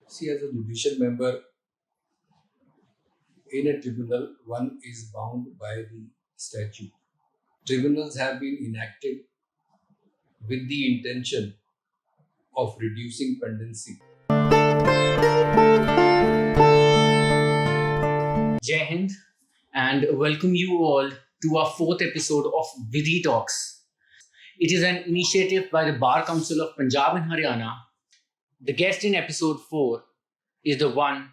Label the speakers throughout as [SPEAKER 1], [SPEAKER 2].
[SPEAKER 1] See, as a judicial member in a tribunal, one is bound by the statute. Tribunals have been enacted with the intention of reducing pendency.
[SPEAKER 2] Jai Hind, and welcome you all to our fourth episode of Vidhi Talks. It is an initiative by the Bar Council of Punjab and Haryana. The guest in episode 4 is the one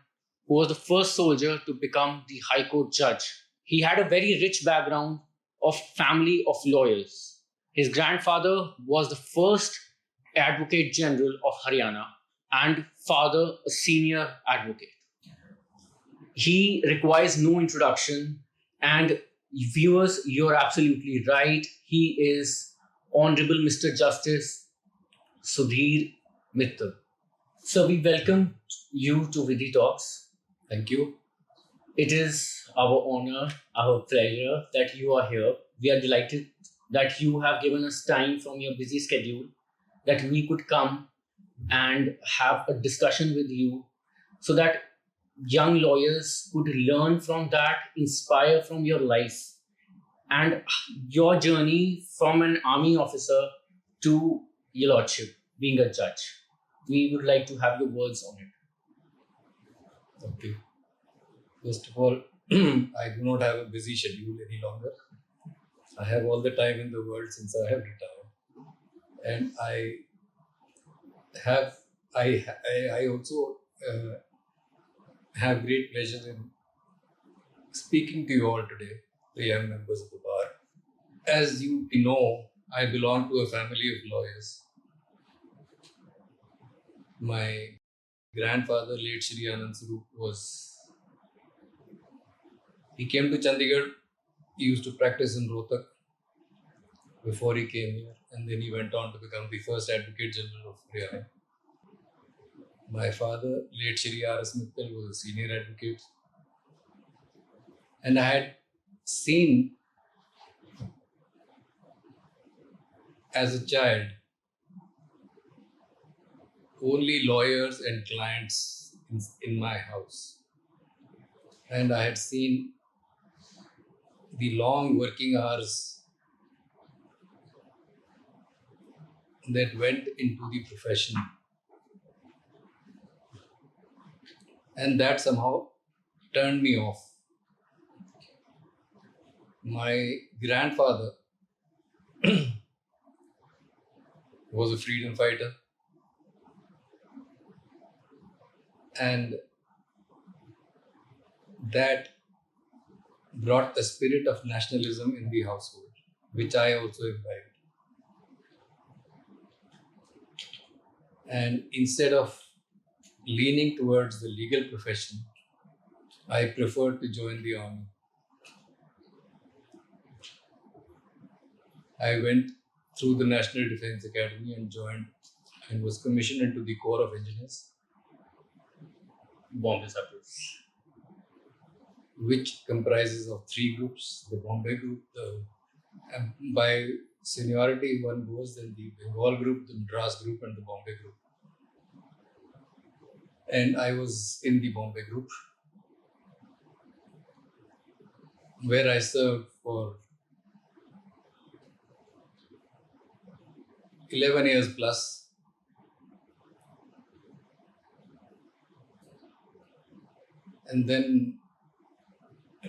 [SPEAKER 2] who was the first soldier to become the High Court judge. He had a very rich background of family of lawyers. His grandfather was the first Advocate General of Haryana and father a senior advocate. He requires no introduction, and viewers, you're absolutely right. He is Honorable Mr. Justice Sudhir Mittal. So we welcome you to Vidhi Talks.
[SPEAKER 1] Thank you.
[SPEAKER 2] It is our honor, our pleasure that you are here. We are delighted that you have given us time from your busy schedule that we could come and have a discussion with you so that young lawyers could learn from that, inspire from your life and your journey from an army officer to your lordship, being a judge. We would like to have your words on it.
[SPEAKER 1] Okay. First of all, I do not have a busy schedule any longer. I have all the time in the world since I have retired, and I also have great pleasure in speaking to you all today, the young members of the bar. As you know, I belong to a family of lawyers. My grandfather, late Shri Anand Swarup, he came to Chandigarh. He used to practice in Rohtak before he came here, and then he went on to become the first Advocate General of Haryana. My father, late Shri R.S. Mittal, was a senior advocate, and I had seen as a child only lawyers and clients in my house, and I had seen the long working hours that went into the profession, and that somehow turned me off. My grandfather was a freedom fighter, and that brought a spirit of nationalism in the household, which I also imbibed. And instead of leaning towards the legal profession, I preferred to join the army. I went through the National Defence Academy and joined and was commissioned into the Corps of Engineers,
[SPEAKER 2] Bombay Suppers,
[SPEAKER 1] which comprises of 3 groups: the Bombay group, by seniority one goes, then the Bengal group, the Madras group, and the Bombay group. And I was in the Bombay group, where I served for 11 years plus. And then,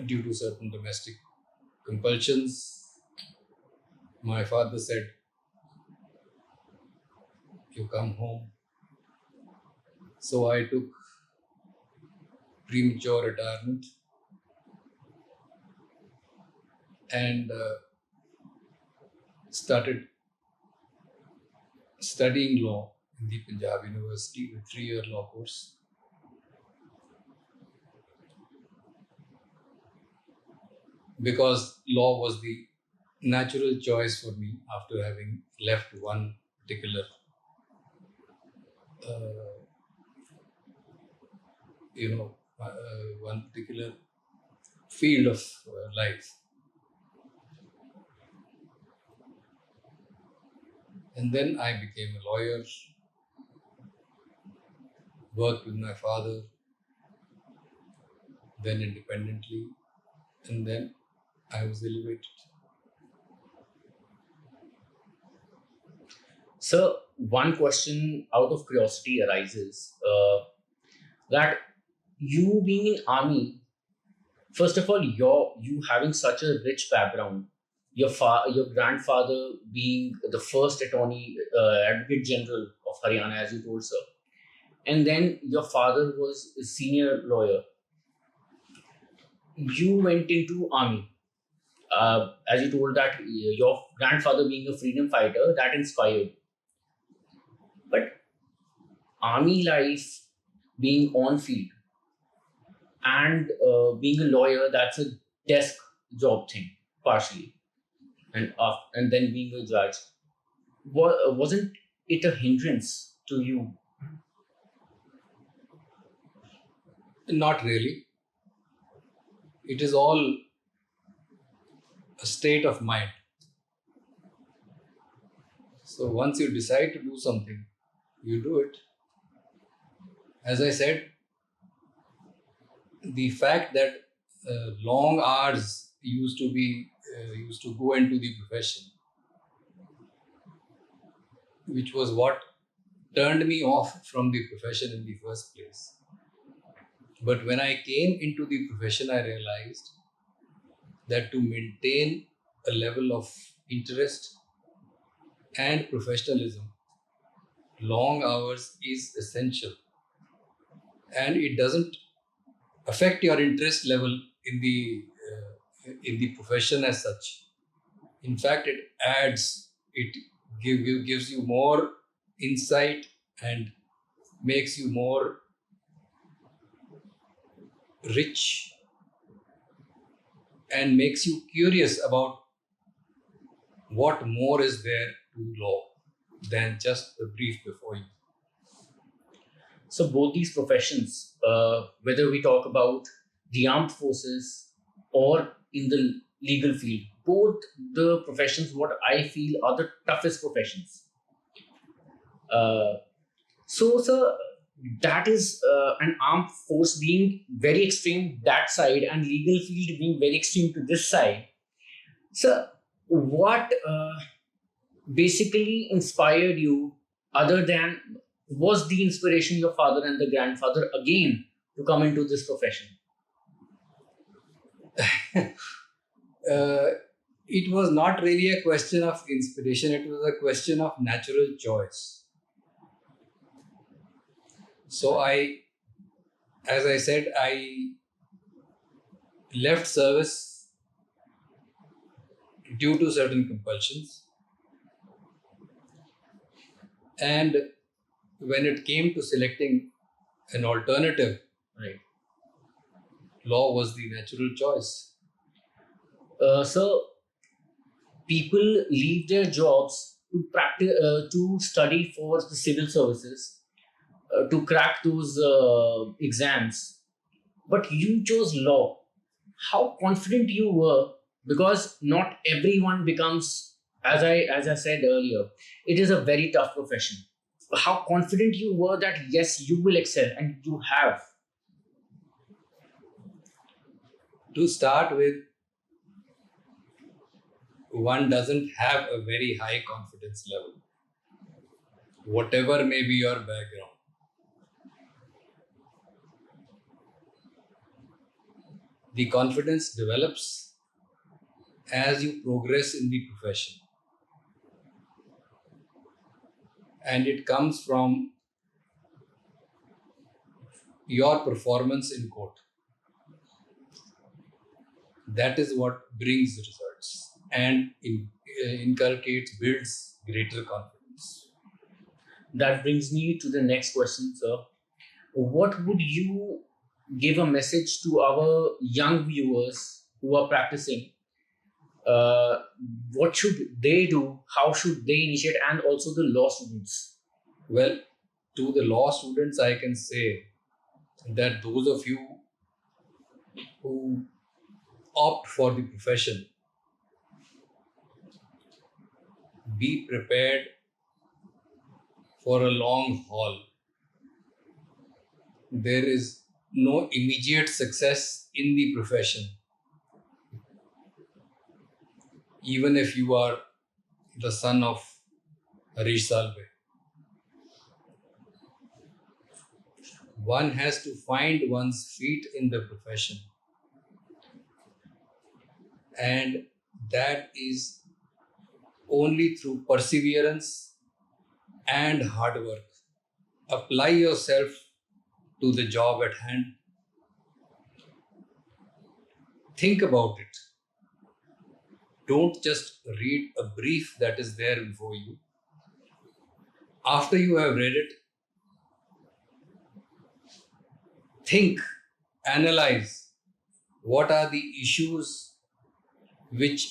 [SPEAKER 1] due to certain domestic compulsions, my father said, "You come home." So I took premature retirement and started studying law in the Punjab University with 3-year law course. Because law was the natural choice for me after having left one particular one particular field of life. And then I became a lawyer worked with my father, then independently, and then I was elevated.
[SPEAKER 2] So, one question out of curiosity arises that you being in army, first of all, you having such a rich background, your grandfather being the first attorney advocate general of Haryana, as you told, sir, and then your father was a senior lawyer. You went into army. As you told that your grandfather being a freedom fighter, that inspired. But army life, being on field, and being a lawyer, that's a desk job thing, partially, and then being a judge. Wasn't it a hindrance to you?
[SPEAKER 1] Not really. It is all a state of mind. So once you decide to do something, you do it. As I said, the fact that long hours used to go into the profession, which was what turned me off from the profession in the first place. But when I came into the profession, I realized that to maintain a level of interest and professionalism, long hours is essential, and it doesn't affect your interest level in the profession as such. In fact, it adds, it gives you more insight and makes you more rich and makes you curious about what more is there to law than just the brief before you.
[SPEAKER 2] So both these professions, whether we talk about the armed forces or in the legal field, both the professions, what I feel, are the toughest professions. So, sir, that is an armed force being very extreme that side, and legal field being very extreme to this side. So, what basically inspired you, other than, was the inspiration your father and the grandfather again to come into this profession?
[SPEAKER 1] It was not really a question of inspiration, it was a question of natural choice. So as I said, I left service due to certain compulsions. And when it came to selecting an alternative,
[SPEAKER 2] Right.
[SPEAKER 1] law was the natural choice.
[SPEAKER 2] So, people leave their jobs to practice, to study for the civil services, to crack those exams, but you chose law. How confident you were? Because not everyone becomes, as I said earlier, it is a very tough profession. How confident you were that yes, you will excel, and you have?
[SPEAKER 1] To start with, one doesn't have a very high confidence level, whatever may be your background. The confidence develops as you progress in the profession, and it comes from your performance in court. That is what brings results and inculcates, builds greater confidence.
[SPEAKER 2] That brings me to the next question, sir. What would you give a message to our young viewers who are practicing? Uh, what should they do? How should they initiate? And also the law students.
[SPEAKER 1] Well, to the law students, I can say that those of you who opt for the profession, be prepared for a long haul. there is no immediate success in the profession. Even if you are the son of Harish Salve, one has to find one's feet in the profession, and that is only through perseverance and hard work. Apply yourself to the job at hand. Think about it. Don't just read a brief that is there before you. After you have read it, think, analyze what are the issues which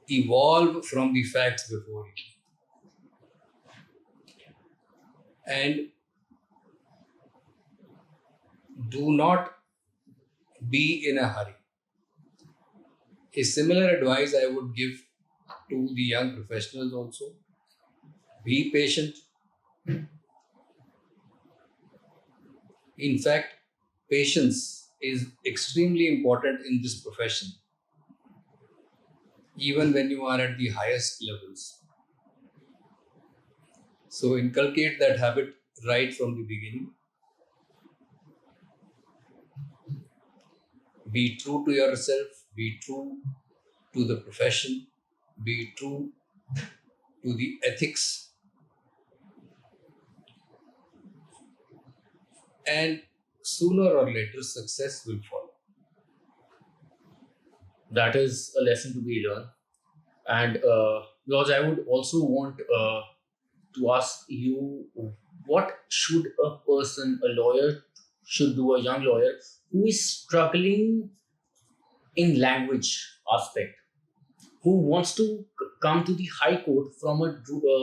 [SPEAKER 1] evolve from the facts before you. And do not be in a hurry. A similar advice I would give to the young professionals also. Be patient. In fact, patience is extremely important in this profession, even when you are at the highest levels. So inculcate that habit right from the beginning. Be true to yourself, be true to the profession, be true to the ethics, and sooner or later success will follow.
[SPEAKER 2] That is a lesson to be learned. And Lodge, I would also want to ask you, what should a person, a lawyer, should do, a young lawyer who is struggling in language aspect, who wants to come to the high court from a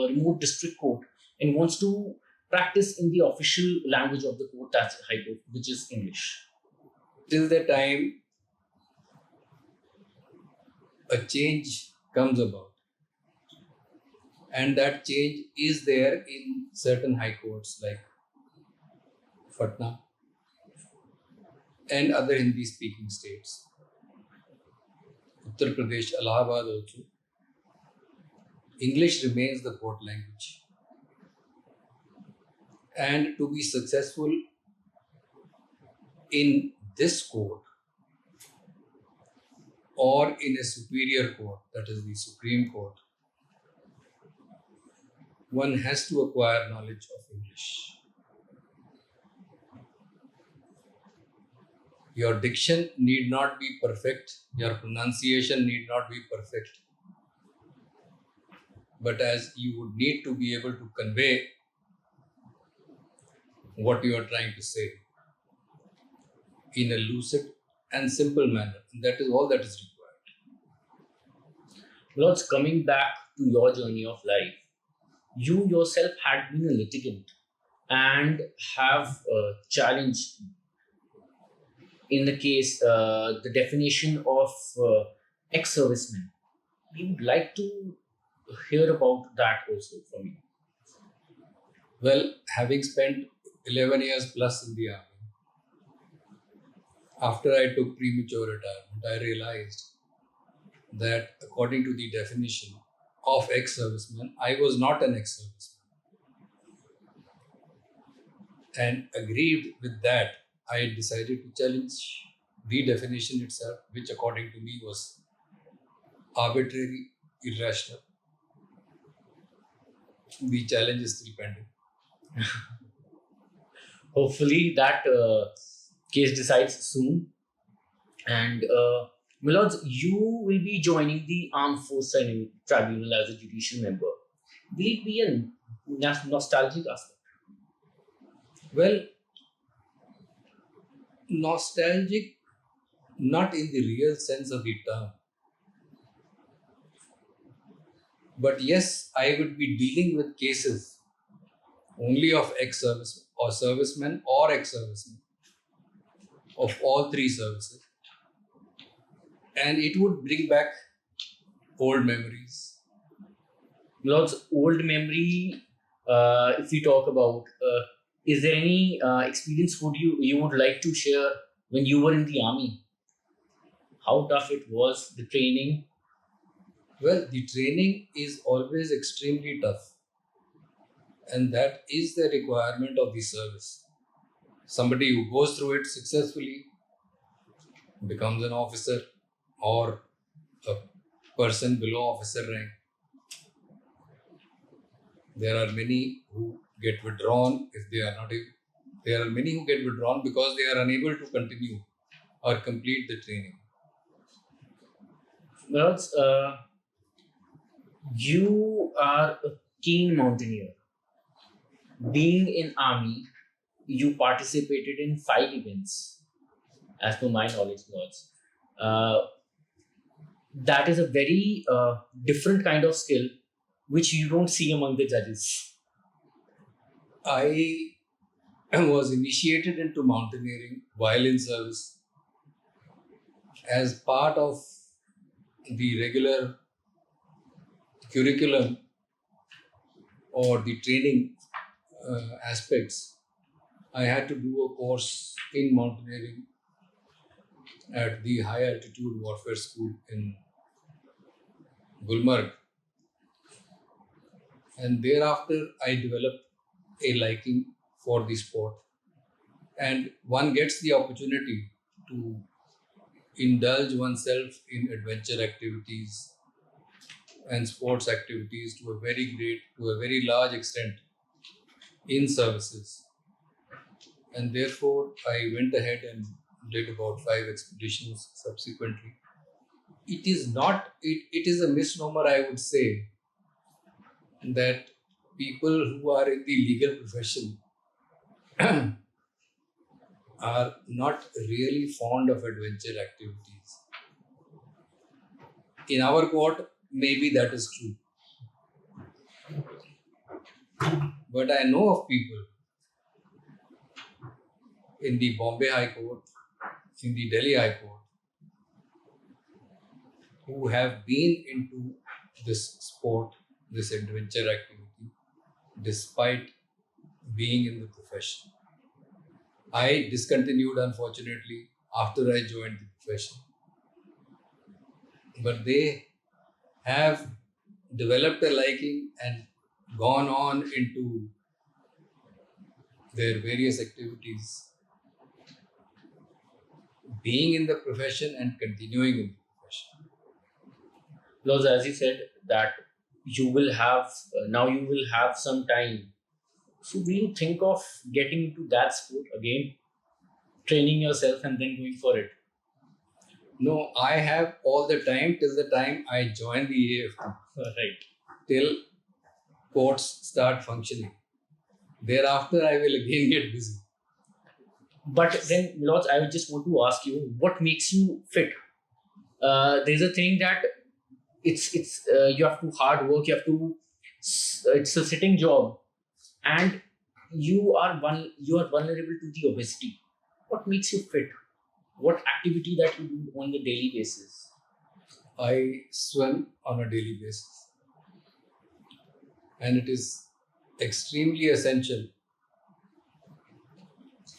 [SPEAKER 2] remote district court and wants to practice in the official language of the court, that's high court, which is English?
[SPEAKER 1] Till the time a change comes about, and that change is there in certain high courts like Patna and other Hindi speaking states, Uttar Pradesh, Allahabad also, English remains the court language. And to be successful in this court or in a superior court, that is the Supreme Court, one has to acquire knowledge of English. Your diction need not be perfect, your pronunciation need not be perfect, but as you would need to be able to convey what you are trying to say in a lucid and simple manner. And that is all that is required.
[SPEAKER 2] Lodge, coming back to your journey of life, you yourself had been a litigant and have challenged, in the case, the definition of ex-servicemen. We would like to hear about that also from you.
[SPEAKER 1] Well, having spent 11 years plus in the army, after I took premature retirement, I realized that according to the definition of ex-serviceman, I was not an ex-serviceman. And aggrieved with that, I decided to challenge the definition itself, which according to me was arbitrary, irrational. The challenge is still pending.
[SPEAKER 2] Hopefully that case decides soon. And Milords, you will be joining the Armed Force Tribunal as a judicial member. Will it be a nostalgic aspect?
[SPEAKER 1] Well, nostalgic, not in the real sense of the term. But yes, I would be dealing with cases only of ex-servicemen or servicemen or ex-servicemen of all three services. And it would bring back old memories.
[SPEAKER 2] Lord's old memory, if we talk about is there any experience you would like to share when you were in the army? How tough it was, the training?
[SPEAKER 1] Well, the training is always extremely tough, and that is the requirement of the service. Somebody who goes through it successfully becomes an officer or a person below officer rank. There are many who get withdrawn if they are not able. There are many who get withdrawn because they are unable to continue or complete the training.
[SPEAKER 2] Well, you are a keen mountaineer. Being in army, you participated in 5 events, as per my knowledge, Lords. That is a very different kind of skill which you don't see among the judges.
[SPEAKER 1] I was initiated into mountaineering while in service as part of the regular curriculum or the training aspects. I had to do a course in mountaineering at the High Altitude Warfare School in Gulmarg, and thereafter I developed a liking for the sport, and one gets the opportunity to indulge oneself in adventure activities and sports activities to a very large extent in services. And therefore I went ahead and did about 5 expeditions subsequently. It is a misnomer, I would say, that people who are in the legal profession are not really fond of adventure activities. In our court, maybe that is true. But I know of people in the Bombay High Court, in the Delhi High Court, who have been into this sport, this adventure activity, despite being in the profession. I discontinued, unfortunately, after I joined the profession. But they have developed a liking and gone on into their various activities, being in the profession and continuing in the profession.
[SPEAKER 2] Because as you said that you will have now you will have some time. So will you think of getting into that sport again, training yourself and then going for it?
[SPEAKER 1] No, I have all the time till the time I join the AFT.
[SPEAKER 2] Right.
[SPEAKER 1] Till courts start functioning. Thereafter, I will again get busy.
[SPEAKER 2] But then, Lords, I just want to ask you, what makes you fit? There's a thing that it's you have to hard work. You have to. It's a sitting job, and you are vulnerable to the obesity. What makes you fit? What activity that you do on the daily basis?
[SPEAKER 1] I swim on a daily basis, and it is extremely essential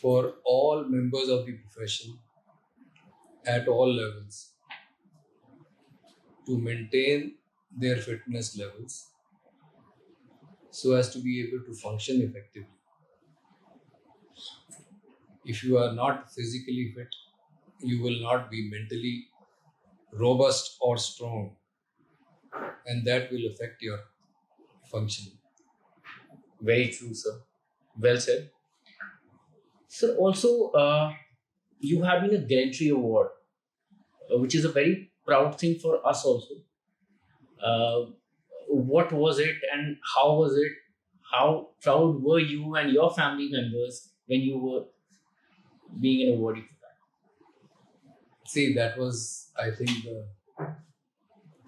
[SPEAKER 1] for all members of the profession at all levels to maintain their fitness levels so as to be able to function effectively. If you are not physically fit, you will not be mentally robust or strong, and that will affect your functioning.
[SPEAKER 2] Very true, sir. Well said. Sir, also, you have been a gallantry award, which is a very proud thing for us also. What was it and how was it? How proud were you and your family members when you were being an awardee for that?
[SPEAKER 1] See, that was, I think, the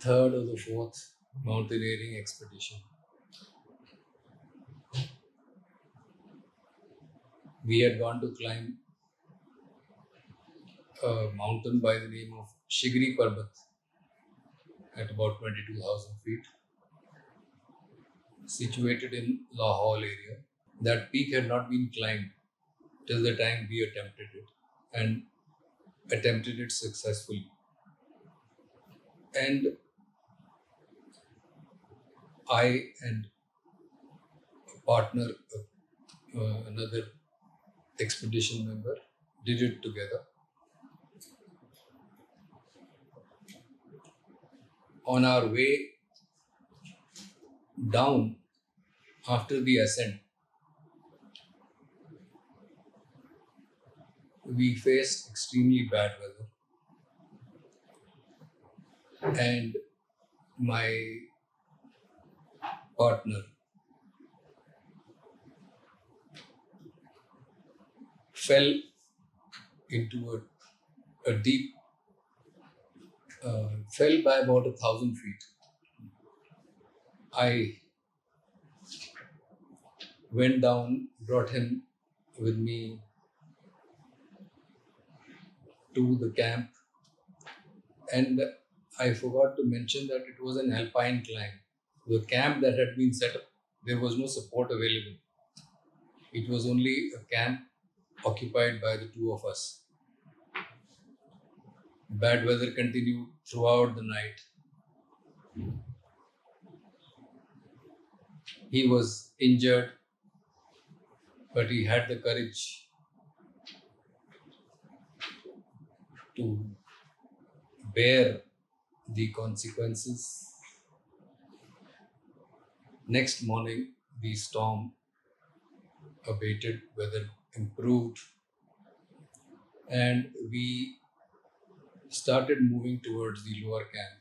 [SPEAKER 1] third or the fourth mountaineering expedition. We had gone to climb a mountain by the name of Shigri Parbat at about 22,000 feet, situated in Lahore area. That peak had not been climbed till the time we attempted it, and attempted it successfully. And I and a partner, another expedition member, did it together. On our way down after the ascent, we faced extremely bad weather, and my partner fell into a deep, fell by about 1,000 feet. I went down, brought him with me to the camp, and I forgot to mention that it was an alpine climb. The camp that had been set up, there was no support available. It was only a camp occupied by the two of us. Bad weather continued throughout the night. He was injured, but he had the courage to bear the consequences. Next morning, the storm abated, weather improved, and we started moving towards the lower camp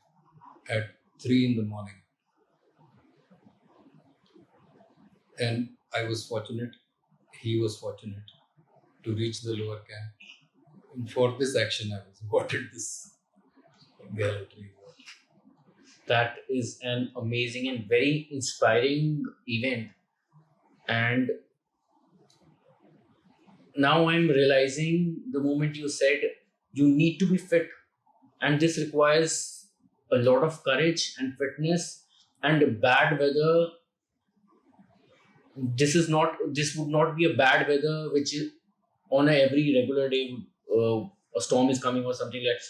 [SPEAKER 1] at 3 in the morning. And I was fortunate, he was fortunate to reach the lower camp. And for this action, I was awarded this gallantry award.
[SPEAKER 2] That is an amazing and very inspiring event. And now I'm realizing the moment you said you need to be fit, and this requires a lot of courage and fitness and bad weather. This would not be a bad weather which is on a every regular day. A storm is coming or something like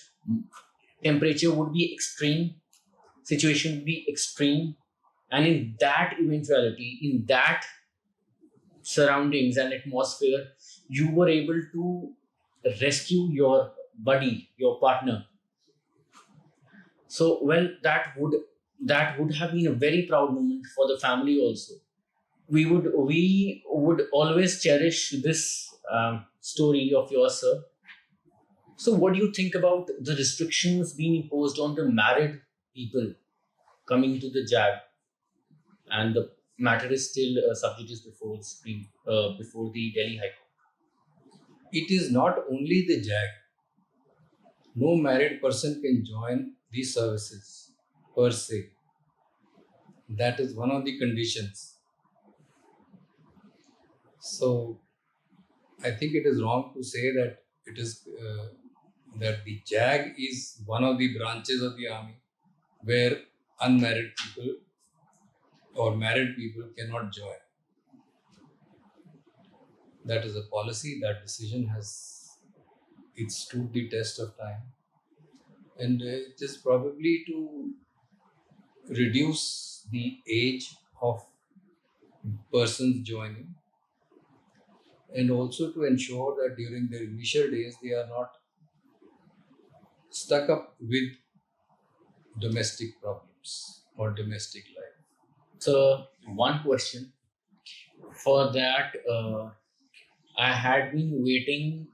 [SPEAKER 2] temperature would be extreme, situation would be extreme, and in that eventuality, in that surroundings and atmosphere, you were able to rescue your buddy, your partner. So well, that would have been a very proud moment for the family also. We would always cherish this story of yours, sir. So what do you think about the restrictions being imposed on the married people coming to the JAG, and the matter is still subject before the Delhi High Court?
[SPEAKER 1] It is not only the JAG. No married person can join these services per se. That is one of the conditions. So I think it is wrong to say that it is that the JAG is one of the branches of the army where unmarried people or married people cannot join. That is a policy. That decision it stood the test of time, and it is probably to reduce the age of persons joining, and also to ensure that during their initial days they are not stuck up with domestic problems or domestic life.
[SPEAKER 2] So one question for that, I had been waiting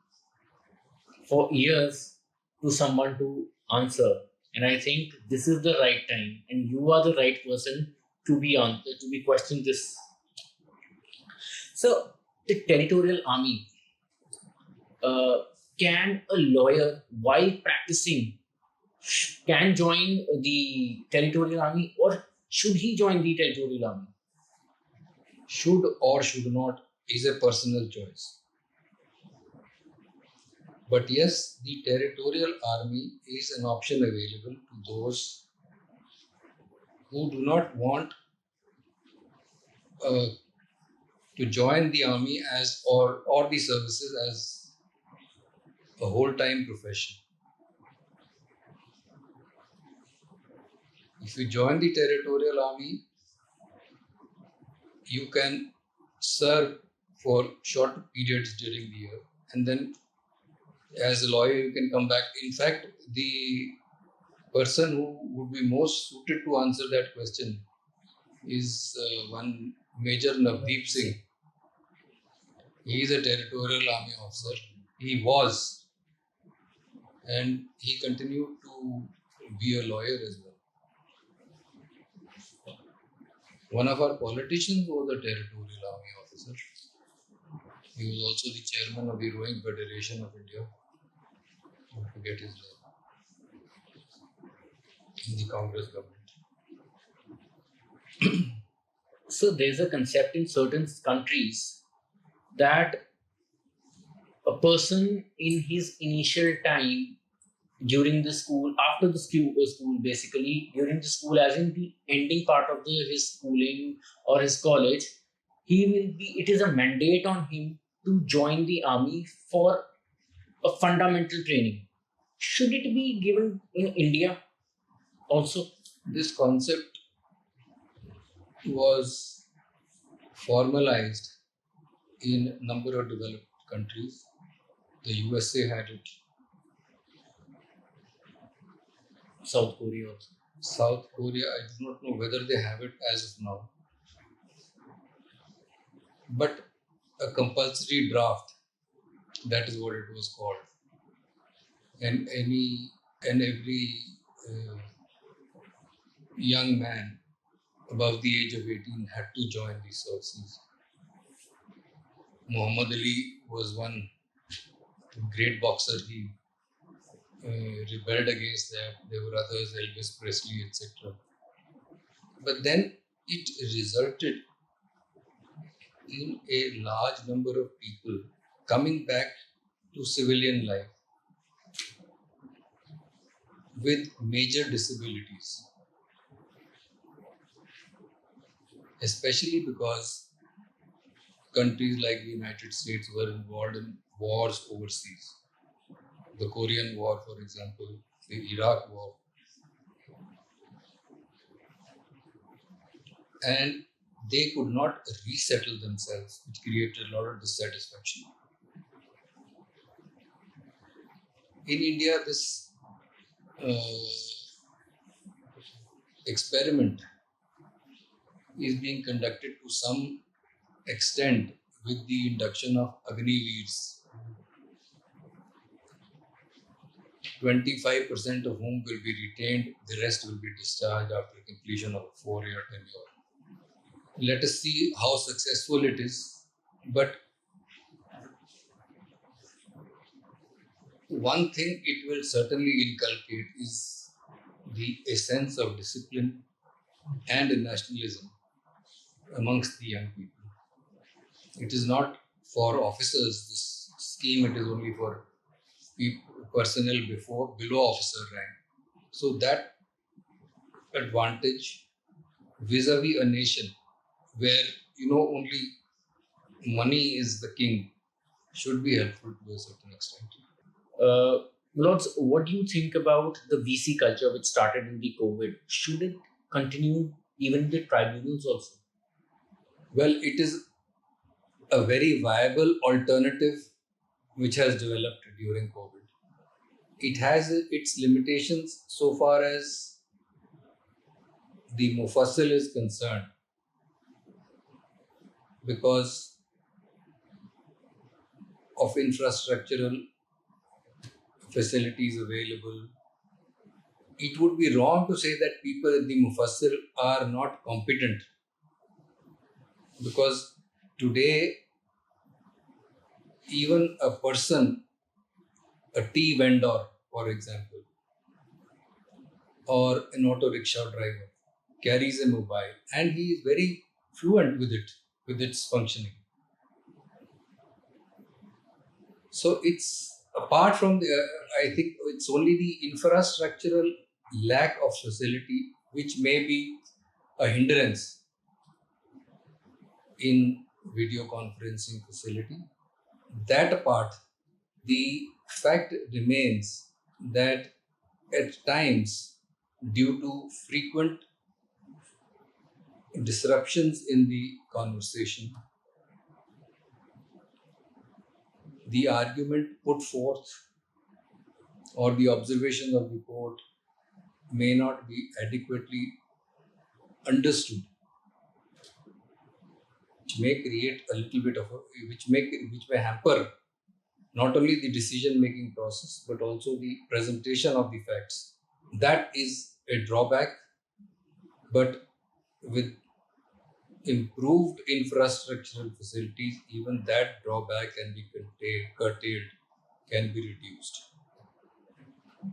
[SPEAKER 2] for years to someone to answer, and I think this is the right time, and you are the right person to be questioned this. So the territorial army, can a lawyer while practicing can join the territorial army, or should he join the territorial army?
[SPEAKER 1] Should or should not is a personal choice. But yes, the territorial army is an option available to those who do not want a to join the army or the services as a whole-time profession. If you join the territorial army, you can serve for short periods during the year, and then as a lawyer you can come back. In fact, the person who would be most suited to answer that question is one Major Navdeep Singh. He is a territorial army officer. He was, and he continued to be a lawyer as well. One of our politicians was a territorial army officer. He was also the chairman of the Rowing Federation of India. I forget his name. In the Congress government.
[SPEAKER 2] So there's a concept in certain countries that a person in his initial time during the school, after the school basically, during the school, as in the ending part of his schooling or his college, it is a mandate on him to join the army for a fundamental training. Should it be given in India also?
[SPEAKER 1] This concept was formalized in a number of developed countries. The USA had it.
[SPEAKER 2] South Korea also.
[SPEAKER 1] South Korea, I do not know whether they have it as of now. But a compulsory draft, that is what it was called. And every young man above the age of 18 had to join these services. Muhammad Ali was one great boxer. He rebelled against that. There were others, Elvis Presley, etc. But then it resulted in a large number of people coming back to civilian life with major disabilities, especially because countries like the United States were involved in wars overseas. The Korean War, for example, the Iraq War. And they could not resettle themselves, which created a lot of dissatisfaction. In India, this experiment is being conducted to some extent with the induction of Agniveers, 25% of whom will be retained, the rest will be discharged after completion of a 4-year tenure. Let us see how successful it is. But one thing it will certainly inculcate is a sense of discipline and nationalism amongst the young people. It is not for officers, this scheme, it is only for personnel below officer rank. So that advantage vis-a-vis a nation where only money is the king should be helpful to a certain extent.
[SPEAKER 2] Lords, what do you think about the VC culture which started in the COVID? Should it continue even the tribunals also?
[SPEAKER 1] Well, it is a very viable alternative which has developed during COVID. It has its limitations so far as the Mufassal is concerned, because of infrastructural facilities available. It would be wrong to say that people in the Mufassal are not competent, because today even a person, a tea vendor, for example, or an auto rickshaw driver, carries a mobile and he is very fluent with it, with its functioning. So it's apart from I think it's only the infrastructural lack of facility which may be a hindrance in video conferencing facility. That apart, the fact remains that at times, due to frequent disruptions in the conversation, the argument put forth or the observations of the court may not be adequately understood, which may create a little bit of which may hamper not only the decision making process but also the presentation of the facts. That is a drawback, but with improved infrastructural facilities, even that drawback can be curtailed, can be reduced.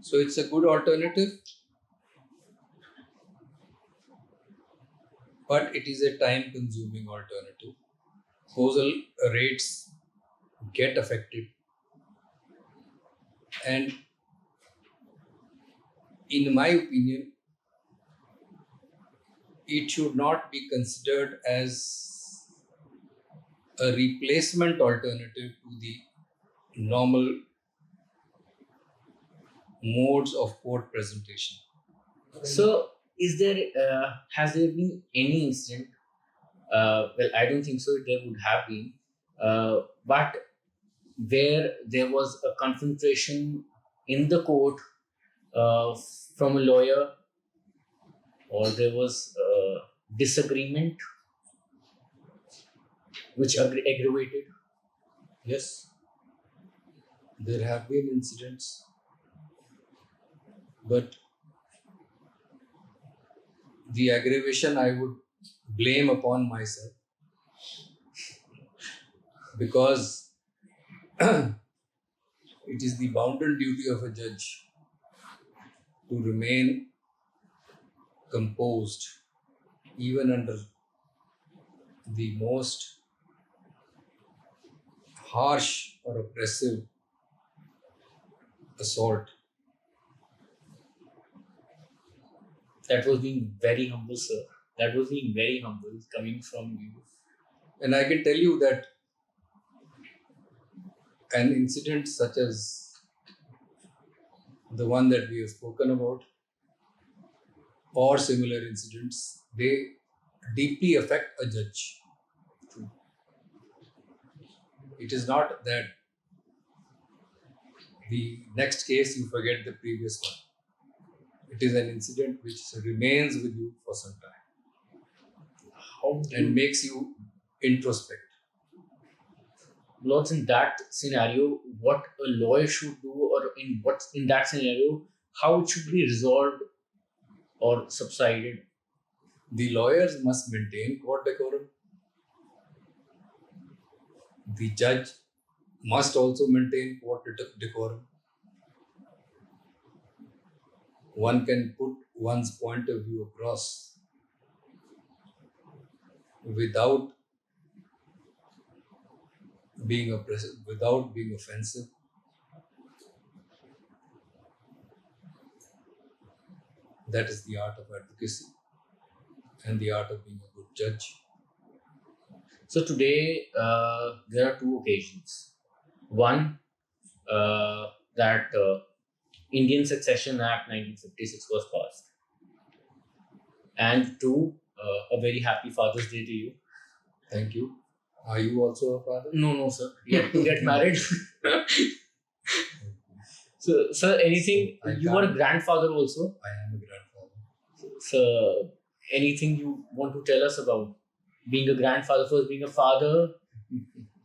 [SPEAKER 1] So it's a good alternative, but it is a time-consuming alternative. Causal rates get affected, and in my opinion, it should not be considered as a replacement alternative to the normal modes of court presentation.
[SPEAKER 2] So, has there been any incident? Well, I don't think so. There would have been, but where there was a confrontation in the court from a lawyer, or there was a disagreement which aggravated.
[SPEAKER 1] Yes, there have been incidents, but the aggravation I would blame upon myself, because it is the bounden duty of a judge to remain composed even under the most harsh or oppressive assault.
[SPEAKER 2] That was being very humble, sir. That was being very humble coming from you.
[SPEAKER 1] And I can tell you that an incident such as the one that we have spoken about, or similar incidents, they deeply affect a judge. It is not that the next case you forget the previous one. It is an incident which remains with you for some time and makes you introspect.
[SPEAKER 2] Lords, in that scenario, what a lawyer should do, or in that scenario, how it should be resolved or subsided?
[SPEAKER 1] The lawyers must maintain court decorum. The judge must also maintain court decorum. One can put one's point of view across without being oppressive, without being offensive. That is the art of advocacy and the art of being a good judge.
[SPEAKER 2] So today, there are two occasions. One, that Indian Succession Act 1956 was passed. And two, a very happy Father's Day to you.
[SPEAKER 1] Thank you. Are you also a father?
[SPEAKER 2] No, sir. Yet to get married. So, sir, anything? You are a grandfather also.
[SPEAKER 1] I am a grandfather.
[SPEAKER 2] So, anything you want to tell us about being a grandfather? First, being a father,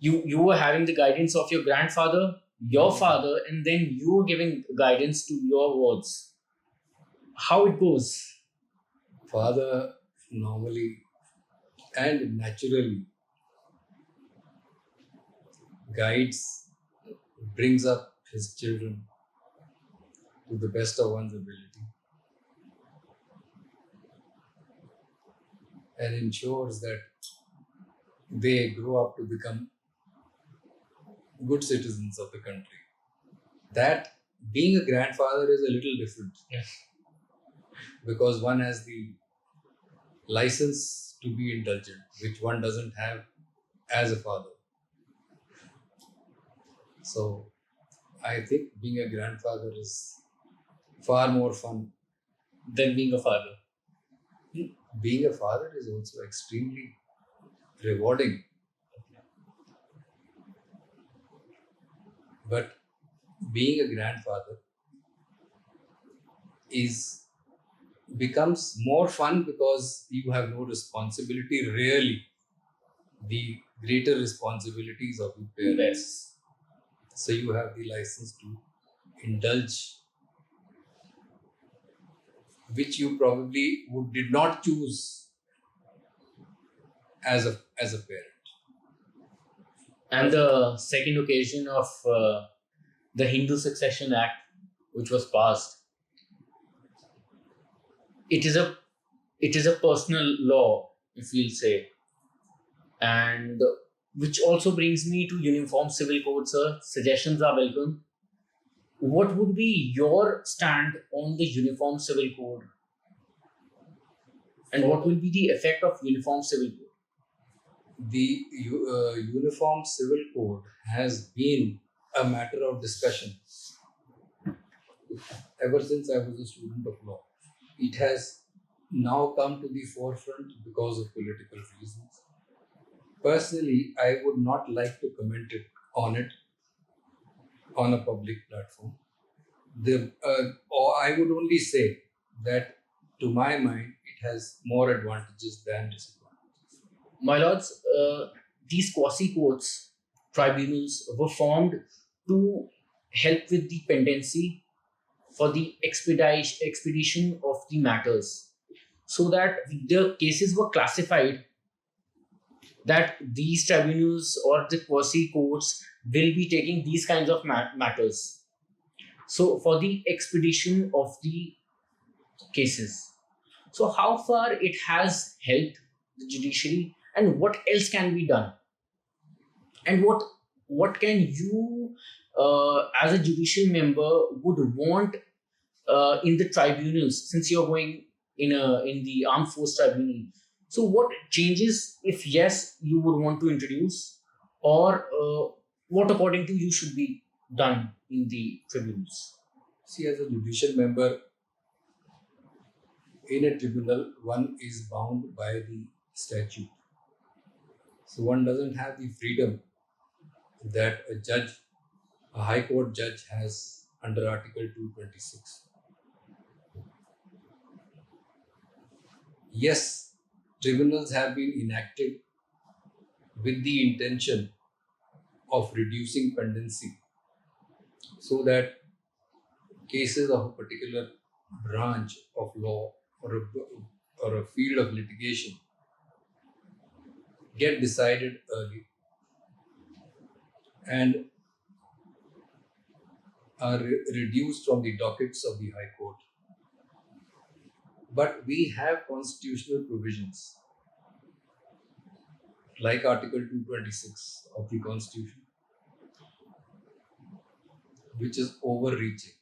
[SPEAKER 2] you were having the guidance of your grandfather, your father, and then you were giving guidance to your wards. How it goes?
[SPEAKER 1] Father normally and naturally guides, brings up his children to the best of one's ability and ensures that they grow up to become good citizens of the country. That being a grandfather is a little different.
[SPEAKER 2] Yes.
[SPEAKER 1] Because one has the license to be indulgent, which one doesn't have as a father. So I think being a grandfather is far more fun.
[SPEAKER 2] Than being a father.
[SPEAKER 1] Being a father is also extremely rewarding. But being a grandfather becomes more fun because you have no responsibility, really. The greater responsibilities of the parents. So you have the license to indulge, which you probably did not choose as a parent.
[SPEAKER 2] And the second occasion of the Hindu Succession Act, which was passed, it is a personal law, if we'll say, and which also brings me to Uniform Civil Code, sir. Suggestions are welcome. What would be your stand on the Uniform Civil Code, and what will be the effect of Uniform Civil Code?
[SPEAKER 1] The Uniform Civil Code has been a matter of discussion ever since I was a student of law. It has now come to the forefront because of political reasons. Personally, I would not like to comment on it on a public platform. Or I would only say that, to my mind, it has more advantages than disadvantages.
[SPEAKER 2] My lords, these quasi-courts, tribunals, were formed to help with the pendency for the expedition of the matters, so that the cases were classified, that these tribunals or the quasi-courts will be taking these kinds of matters. So for the expedition of the cases. So how far it has helped the judiciary, and what else can be done, and what can you as a judicial member would want in the tribunals, since you're going in the armed force tribunal? So what changes, if yes, you would want to introduce, or what according to you should be done in the tribunals?
[SPEAKER 1] See, as a judicial member in a tribunal, one is bound by the statute. So one doesn't have the freedom that a high court judge has under Article 226. Yes, tribunals have been enacted with the intention of reducing pendency, so that cases of a particular branch of law or a field of litigation get decided early and are reduced from the dockets of the High Court. But we have constitutional provisions like Article 226 of the Constitution, which is overreaching.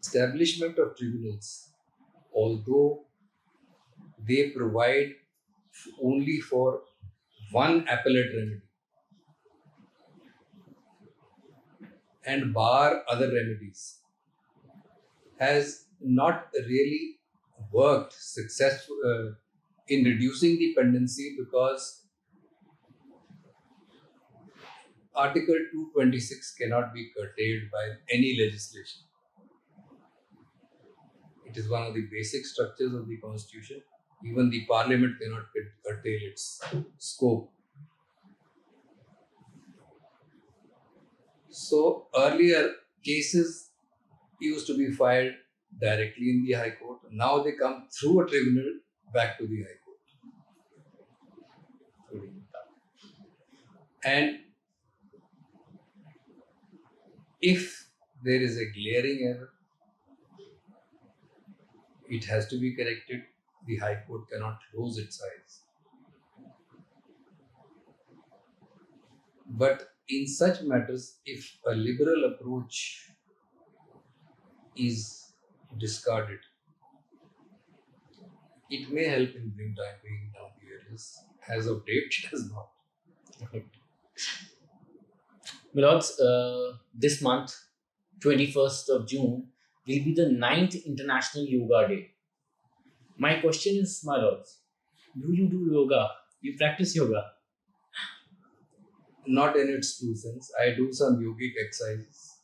[SPEAKER 1] Establishment of tribunals, although they provide only for one appellate remedy and bar other remedies, has not really worked successfully in reducing the pendency, because Article 226 cannot be curtailed by any legislation. It is one of the basic structures of the Constitution. Even the Parliament cannot curtail its scope. So earlier, cases used to be filed directly in the High Court. Now they come through a tribunal back to the High Court. And if there is a glaring error, it has to be corrected. The High Court cannot close its eyes. But in such matters, if a liberal approach is discarded, it may help in bringing down the errors. As of date, it has not.
[SPEAKER 2] Milords, this month, 21st of June, will be the 9th International Yoga Day. My question is, my lords, do you do yoga? You practice yoga?
[SPEAKER 1] Not in its true sense. I do some yogic exercises,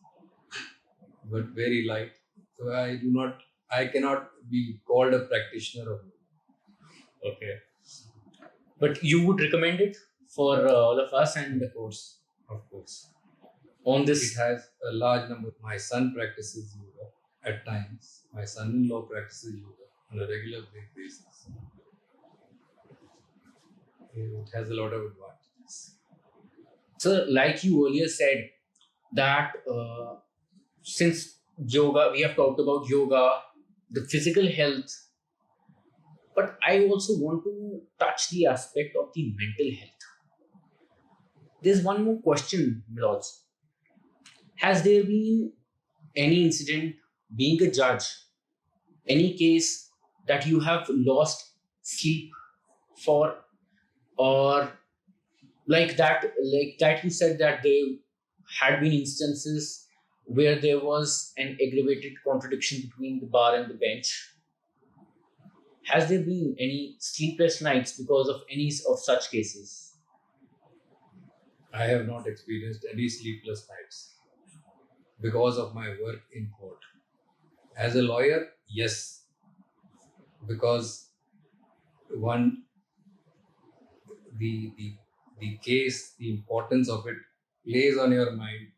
[SPEAKER 1] but very light. So I cannot be called a practitioner of yoga.
[SPEAKER 2] Okay. But you would recommend it for all of us, and
[SPEAKER 1] Of course.
[SPEAKER 2] on
[SPEAKER 1] It
[SPEAKER 2] this,
[SPEAKER 1] has a large number. My son practices yoga at times. My son-in-law practices yoga on a regular basis. It has a lot of advantages.
[SPEAKER 2] so like you earlier said, that since yoga, we have talked about yoga, the physical health, but I also want to touch the aspect of the mental health. There's one more question, Milords. Has there been any incident, being a judge, any case that you have lost sleep for, or like that you said that there had been instances where there was an aggravated contradiction between the bar and the bench? Has there been any sleepless nights because of any of such cases?
[SPEAKER 1] I have not experienced any sleepless nights because of my work in court. As a lawyer, yes, because one the case, the importance of it plays on your mind,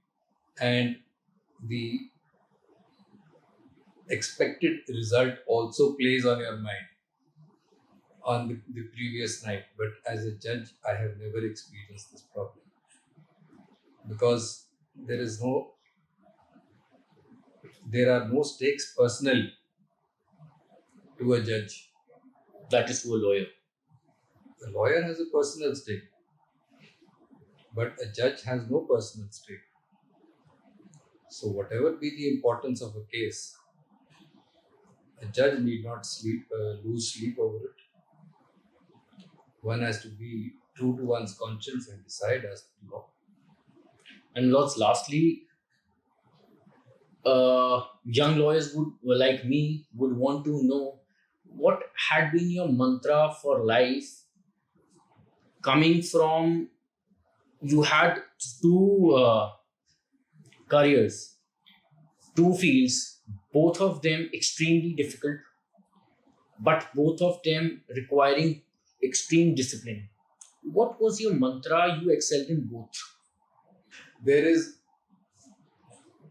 [SPEAKER 1] and the expected result also plays on your mind on the previous night. But as a judge, I have never experienced this problem because there are no stakes personally to a judge.
[SPEAKER 2] That is to a lawyer.
[SPEAKER 1] A lawyer has a personal stake, but a judge has no personal stake. So whatever be the importance of a case, a judge need not lose sleep over it. One has to be true to one's conscience and decide as to law.
[SPEAKER 2] And Lords, lastly, young lawyers would, like me, would want to know what had been your mantra for life, coming from you had two careers, two fields, both of them extremely difficult, but both of them requiring extreme discipline. What was your mantra? You excelled in both.
[SPEAKER 1] There is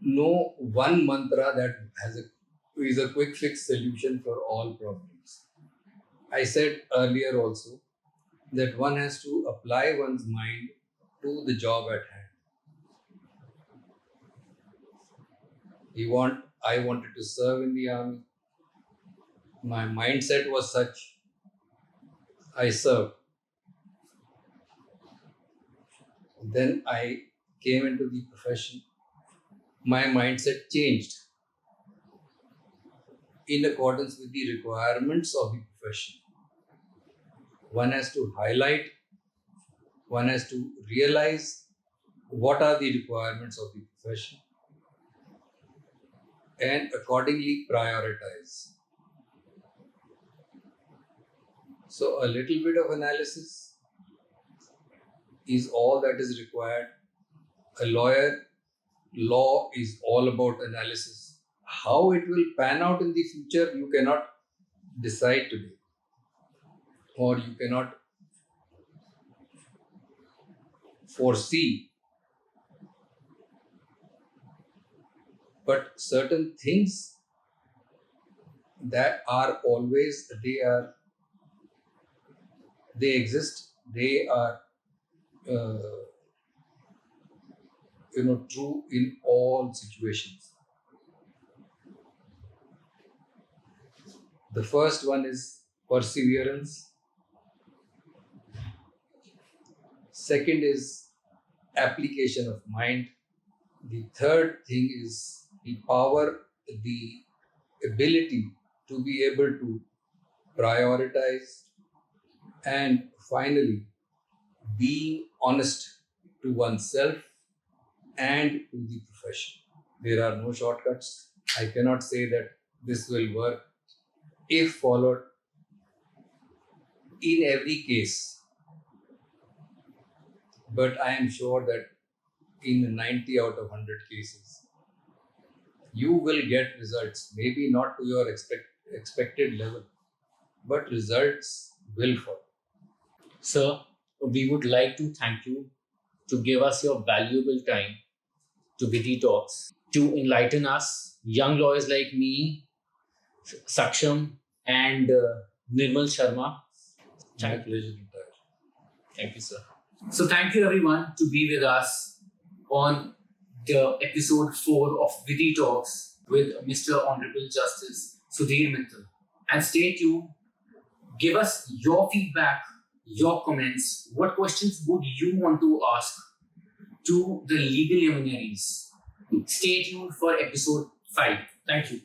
[SPEAKER 1] no one mantra that is a quick fix solution for all problems. I said earlier also that one has to apply one's mind to the job at hand. I wanted to serve in the army. My mindset was such, I served. Then I came into the profession. My mindset changed in accordance with the requirements of the profession. One has to highlight, one has to realize what are the requirements of the profession and accordingly prioritize. So a little bit of analysis is all that is required. Law is all about analysis. How it will pan out in the future, you cannot decide today, or you cannot foresee. But certain things that are always, they exist, they are true in all situations. The first one is perseverance. Second is application of mind. The third thing is the power, the ability to be able to prioritize and finally, being honest to oneself and to the profession. There are no shortcuts. I cannot say that this will work if followed in every case, but I am sure that in 90 out of 100 cases, you will get results, maybe not to your expected level, but results will follow.
[SPEAKER 2] Sir, we would like to thank you to give us your valuable time to Vidhi Talks, to enlighten us, young lawyers like me, Saksham, and Nirmal Sharma.
[SPEAKER 1] My pleasure, Mittal.
[SPEAKER 2] Thank you, sir. So thank you everyone to be with us on the episode 4 of Vidhi Talks with Mr. Hon'ble Justice Sudhir Mittal. And stay tuned. Give us your feedback, your comments. What questions would you want to ask to the legal luminaries? Stay tuned for episode 5. Thank you.